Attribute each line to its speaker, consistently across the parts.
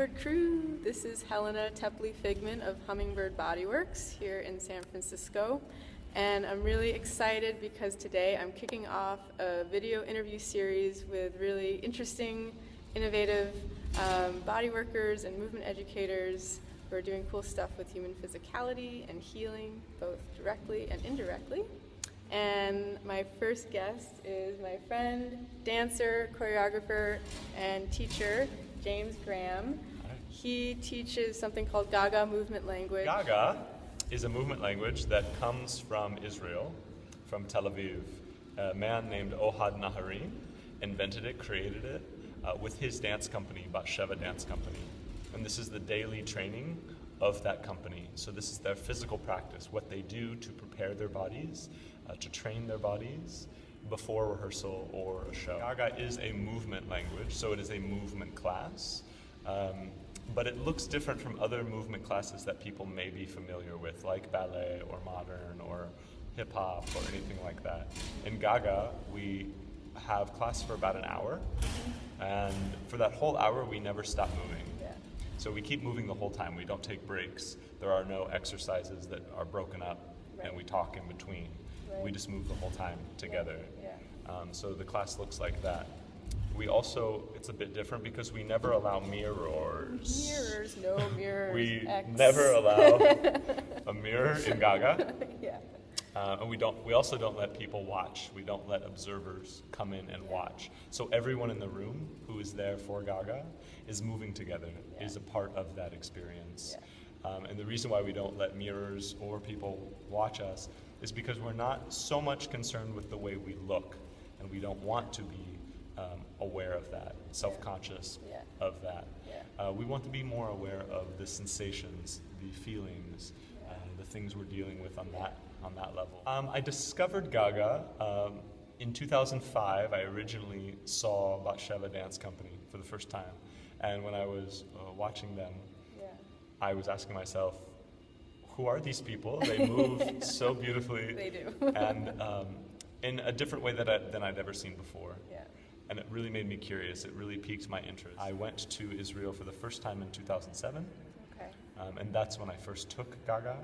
Speaker 1: Hummingbird crew, this is Helena Teply-Figman of Hummingbird Bodyworks here in San Francisco. And I'm really excited because today I'm kicking off a video interview series with really interesting, innovative bodyworkers and movement educators who are doing cool stuff with human physicality and healing, both directly and indirectly. And my first guest is my friend, dancer, choreographer, and teacher, James Graham.
Speaker 2: Hi.
Speaker 1: He teaches something called Gaga Movement Language.
Speaker 2: Gaga is a movement language that comes from Israel, from Tel Aviv. A man named Ohad Naharin invented it, created it, with his dance company, Batsheva dance company. And this is the daily training of that company. So this is their physical practice, what they do to prepare their bodies, to train their bodies before rehearsal or a show. Gaga is a movement language, so it is a movement class, but it looks different from other movement classes that people may be familiar with, like ballet or modern or hip-hop or anything like that. In Gaga, we have class for about an hour, and for that whole hour, we never stop moving. So we keep moving the whole time. We don't take breaks. There are no exercises that are broken up, and we talk in between. We just move the whole time together. So the class looks like that. We also, it's a bit different because we never allow mirrors.
Speaker 1: Mirrors, no mirrors.
Speaker 2: We
Speaker 1: X.
Speaker 2: never allow a mirror in Gaga.
Speaker 1: Yeah.
Speaker 2: And we also don't let people watch. We don't let observers come in and watch. So everyone in the room who is there for Gaga is moving together, is a part of that experience. And the reason why we don't let mirrors or people watch us is because we're not so much concerned with the way we look, and we don't want to be aware of that, self-conscious of that. We want to be more aware of the sensations, the feelings, the things we're dealing with on that level. I discovered Gaga in 2005. I originally saw Batsheva Dance Company for the first time, and when I was watching them, I was asking myself, who are these people? They move so beautifully.
Speaker 1: They do.
Speaker 2: And in a different way than I'd ever seen before. And it really made me curious. It really piqued my interest. I went to Israel for the first time in 2007. And that's when I first took Gaga,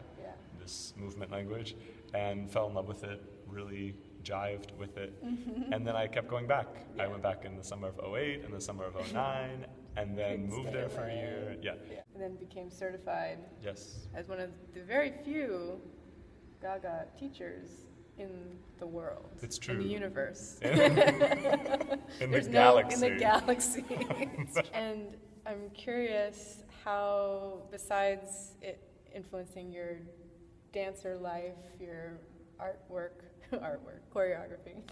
Speaker 2: this movement language, and fell in love with it, really jived with it. And then I kept going back. I went back in the summer of 2008 and the summer of 2009, and then moved there for a year.
Speaker 1: And then became certified as one of the very few Gaga teachers in the world.
Speaker 2: It's true.
Speaker 1: In the universe.
Speaker 2: In the galaxy.
Speaker 1: In the galaxy. And I'm curious how, besides it influencing your dancer life, your choreography,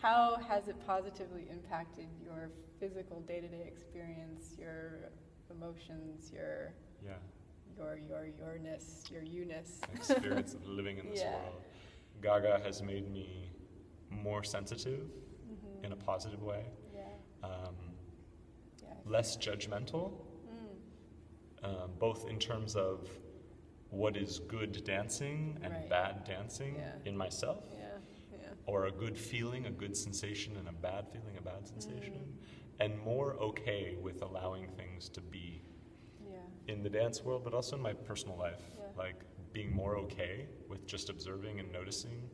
Speaker 1: how has it positively impacted your physical day-to-day experience, your emotions, your yourness, your you-ness?
Speaker 2: Experience of living in this world. Gaga has made me more sensitive in a positive way, less judgmental, both in terms of what is good dancing and bad dancing in myself, or a good feeling, a good sensation, and a bad feeling, a bad sensation, and more okay with allowing things to be in the dance world, but also in my personal life, like being more okay with just observing and noticing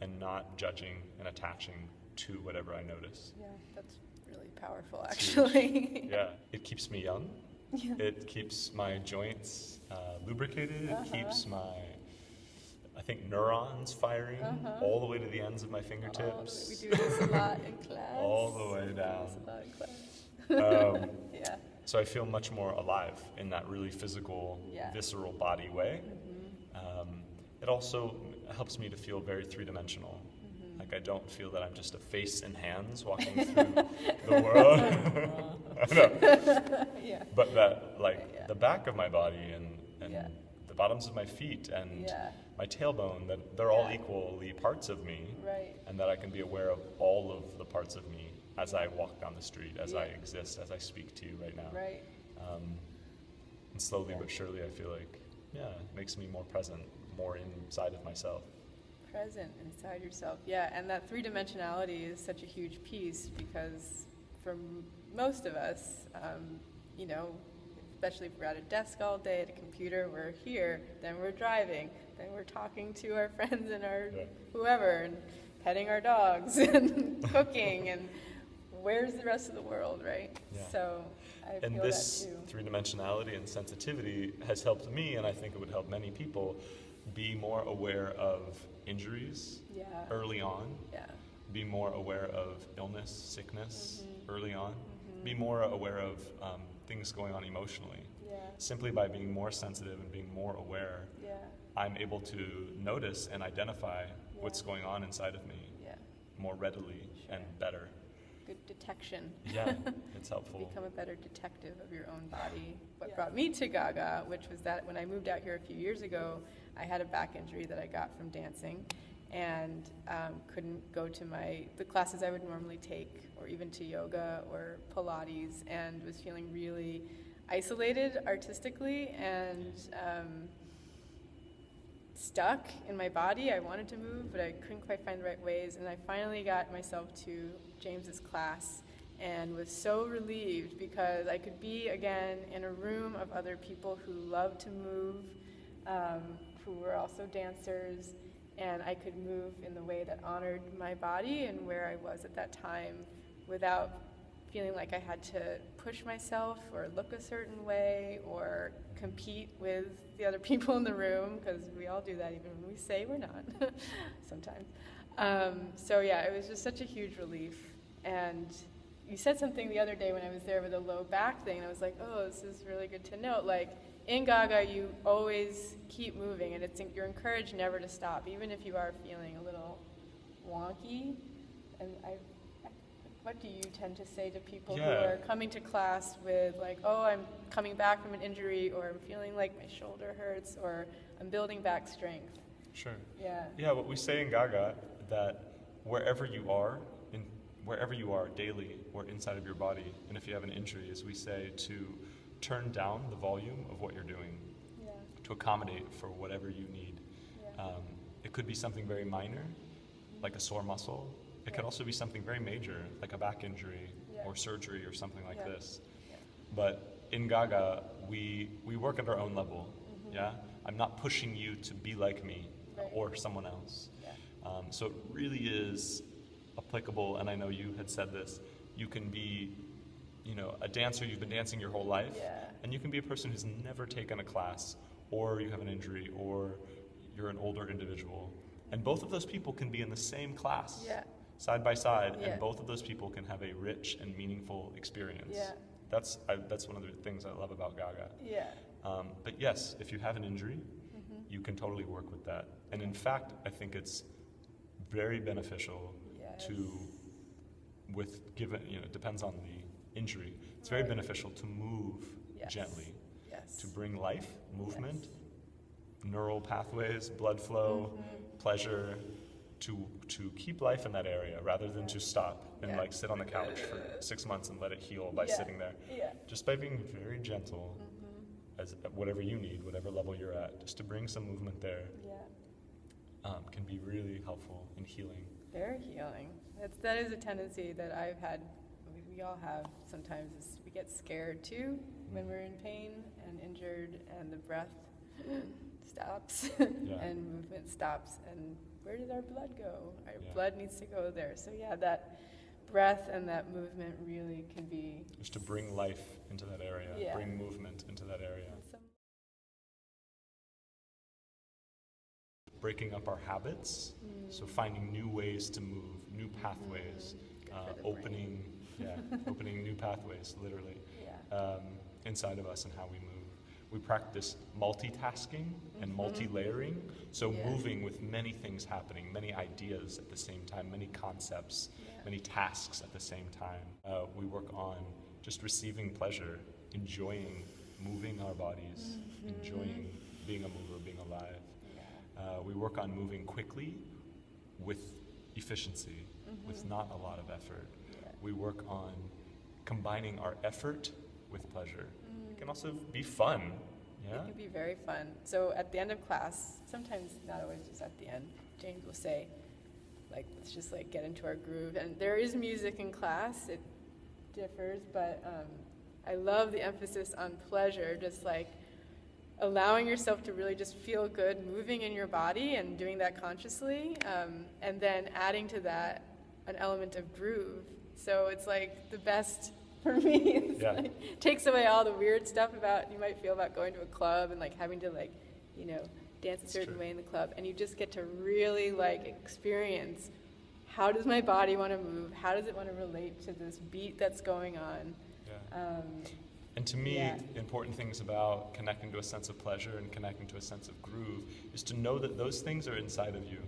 Speaker 2: and not judging and attaching to whatever I notice.
Speaker 1: That's really powerful, actually.
Speaker 2: It keeps me young. It keeps my joints lubricated. It keeps my, I think, neurons firing all the way to the ends of my fingertips.
Speaker 1: We do this a lot in class.
Speaker 2: All the way down. So I feel much more alive in that really physical, visceral body way. It also helps me to feel very three-dimensional. Like I don't feel that I'm just a face and hands walking through the world. I know. But that, like, the back of my body and the bottoms of my feet and my tailbone, that they're all equally parts of me, and that I can be aware of all of the parts of me as I walk down the street, as I exist, as I speak to you right now. And slowly but surely I feel like, it makes me more present, more inside of myself.
Speaker 1: Present inside yourself, and that three-dimensionality is such a huge piece because for most of us, you know, especially if we're at a desk all day at a computer, we're here, then we're driving, then we're talking to our friends and our whoever, and petting our dogs and cooking, and where's the rest of the world, right?
Speaker 2: Yeah.
Speaker 1: So I
Speaker 2: and
Speaker 1: feel
Speaker 2: this
Speaker 1: that too.
Speaker 2: three-dimensionality and sensitivity has helped me, and I think it would help many people, be more aware of injuries early on, be more aware of illness, sickness early on, be more aware of things going on emotionally. Simply by being more sensitive and being more aware, I'm able to notice and identify what's going on inside of me more readily and better.
Speaker 1: Good detection.
Speaker 2: Yeah, it's helpful.
Speaker 1: Become a better detective of your own body. What brought me to Gaga, which was that when I moved out here a few years ago, I had a back injury that I got from dancing, and couldn't go to the classes I would normally take, or even to yoga or Pilates, and was feeling really isolated artistically and stuck in my body. I wanted to move, but I couldn't quite find the right ways, and I finally got myself to James's class and was so relieved because I could be again in a room of other people who love to move, who were also dancers, and I could move in the way that honored my body and where I was at that time without feeling like I had to push myself or look a certain way or compete with the other people in the room, because we all do that even when we say we're not sometimes. So yeah, it was just such a huge relief. And you said something the other day when I was there with a low back thing, and I was like, oh, this is really good to know. Like, in Gaga, you always keep moving, and you're encouraged never to stop, even if you are feeling a little wonky. And what do you tend to say to people who are coming to class with, like, oh, I'm coming back from an injury, or I'm feeling like my shoulder hurts, or I'm building back strength?
Speaker 2: Sure.
Speaker 1: Yeah,
Speaker 2: what we say in Gaga, that wherever you are daily or inside of your body, and if you have an injury, as we say, to turn down the volume of what you're doing to accommodate for whatever you need. It could be something very minor, like a sore muscle. It could also be something very major, like a back injury or surgery or something like this. But in Gaga, we work at our own level. I'm not pushing you to be like me or someone else. So it really is applicable, and I know you had said this, you can be a dancer, you've been dancing your whole life, and you can be a person who's never taken a class, or you have an injury, or you're an older individual. And both of those people can be in the same class, side by side, and both of those people can have a rich and meaningful experience. That's one of the things I love about Gaga. But yes, if you have an injury, you can totally work with that. And in fact, I think it's very beneficial it depends on the injury. It's very beneficial to move gently, to bring life, movement, neural pathways, blood flow, pleasure, to keep life in that area rather than to stop and like sit on the couch for 6 months and let it heal by sitting there. Just by being very gentle, as whatever you need, whatever level you're at, just to bring some movement there can be really helpful in healing.
Speaker 1: Very healing. That is a tendency that I've had, we all have sometimes, is we get scared too when we're in pain and injured, and the breath stops and movement stops, and where did our blood go? Our blood needs to go there. So that breath and that movement really can be...
Speaker 2: Just to bring life into that area, bring movement into that area. Breaking up our habits, so finding new ways to move, new pathways, opening new pathways, literally, inside of us and how we move. We practice multitasking and multi-layering, so moving with many things happening, many ideas at the same time, many concepts, many tasks at the same time. We work on just receiving pleasure, enjoying moving our bodies, enjoying being a mover, being alive. We work on moving quickly with efficiency, with not a lot of effort. We work on combining our effort with pleasure. It can also be fun.
Speaker 1: It can be very fun. So at the end of class, sometimes not always just at the end, James will say, like, let's just get into our groove. And there is music in class. It differs, but I love the emphasis on pleasure, just like allowing yourself to really just feel good moving in your body and doing that consciously, and then adding to that an element of groove. So it's like the best for me. It's like, takes away all the weird stuff you might feel about going to a club and like having to like, you know, dance a certain way in the club, and you just get to really like experience, how does my body want to move? How does it want to relate to this beat that's going on?
Speaker 2: And to me, important things about connecting to a sense of pleasure and connecting to a sense of groove is to know that those things are inside of you,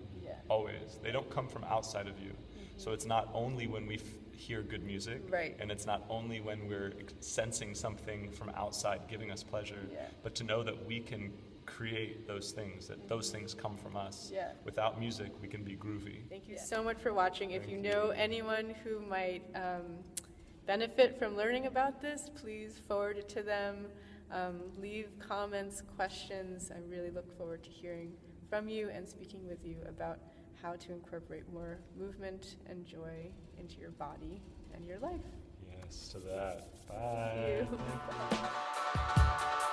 Speaker 2: always. They don't come from outside of you. So it's not only when we hear good music, and it's not only when we're sensing something from outside giving us pleasure, but to know that we can create those things, that those things come from us. Without music, we can be groovy.
Speaker 1: Thank you so much for watching. If you know anyone who might benefit from learning about this, please forward it to them. Leave comments, questions. I really look forward to hearing from you and speaking with you about how to incorporate more movement and joy into your body and your life.
Speaker 2: Yes, to that. Bye.
Speaker 1: Thank you. Bye.